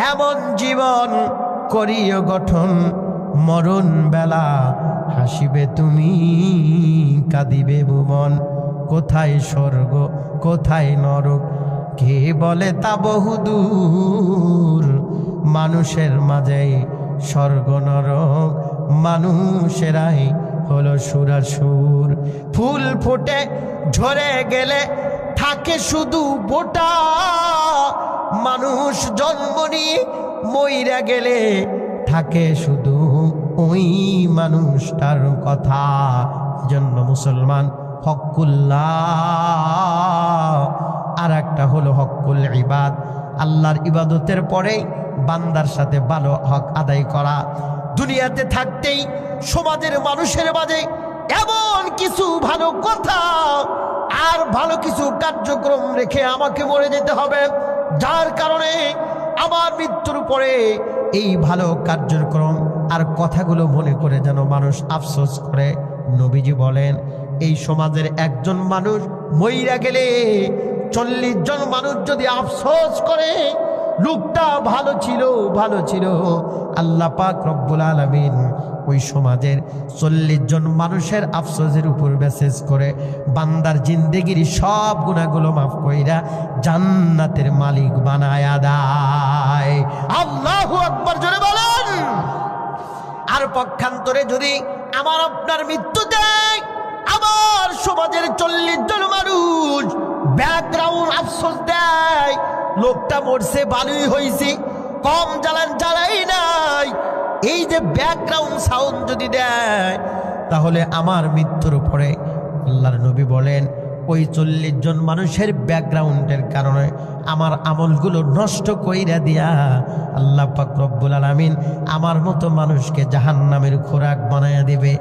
এমন জীবন করিও গঠন, মরণ বেলা হাসিবে তুমি, কাঁদিবে ভুবন। কোথায় স্বর্গ কোথায় নরক, কে বলে তা বহুদূর। মানুষের মাঝে স্বর্গ নরক, মানুষেরাই হলো সুরাসুর। ফুল ফুটে ঝরে গেলে থাকে শুধু বোটা, মানুষ জন্ম নিয়ে মইরা গেলে থাকে শুধু ওই মানুষটার কথা। জন্য মুসলমান হকুল্লাহ, আর একটা হলো হকুল ইবাদ। আল্লাহর ইবাদতের পরে বান্দার সাথে ভালো হক আদায় করা। দুনিয়াতে থাকতেই সমাজের মানুষের মাঝে এমন কিছু ভালো কথা আর ভালো কিছু কার্যক্রম রেখে আমাকে মরে যেতে হবে, যার কারণে আমার মৃত্যুর পরে এই ভালো কার্যক্রম আর কথাগুলো মনে করে যেন মানুষ আফসোস করে। নবীজি বলেন, এই সমাজের একজন মানুষ মইরা গেলে 40 জন মানুষ যদি আফসোস করে লোকটা ভালো ছিল ভালো ছিল, আল্লাহ পাক রব্বুল আলামিন ওই সমাজের 40 জন মানুষের আফসোসের উপর মেসেজ করে বান্দার জিন্দেগির সব গুনাহগুলো মাফ কইরা জান্নাতের মালিক বানায়া দেয়। আল্লাহু আকবার জোরে বলেন। আর পক্ষান্তরে যদি আমার আপনার মৃত্যু দেয়, আমার সমাজের 40 জন মানুষ ব্যাকগ্রাউন্ড আফসোস দেয়, লোকটা মরছে ভালোই হয়েছে, কম জ্বালাই নাই, এই যে ব্যাকগ্রাউন্ড সাউন্ড যদি দেয়, তাহলে আমার মৃত্যুর পরে আল্লাহর নবী বলেন ওই 40 জন মানুষের ব্যাকগ্রাউন্ডের কারণে আমার আমলগুলো নষ্ট কইরা দিয়া আল্লাহ পাক রব্বুল আলামিন আমার মতো মানুষকে জাহান্নামের খোরাক বানায়া দিবে।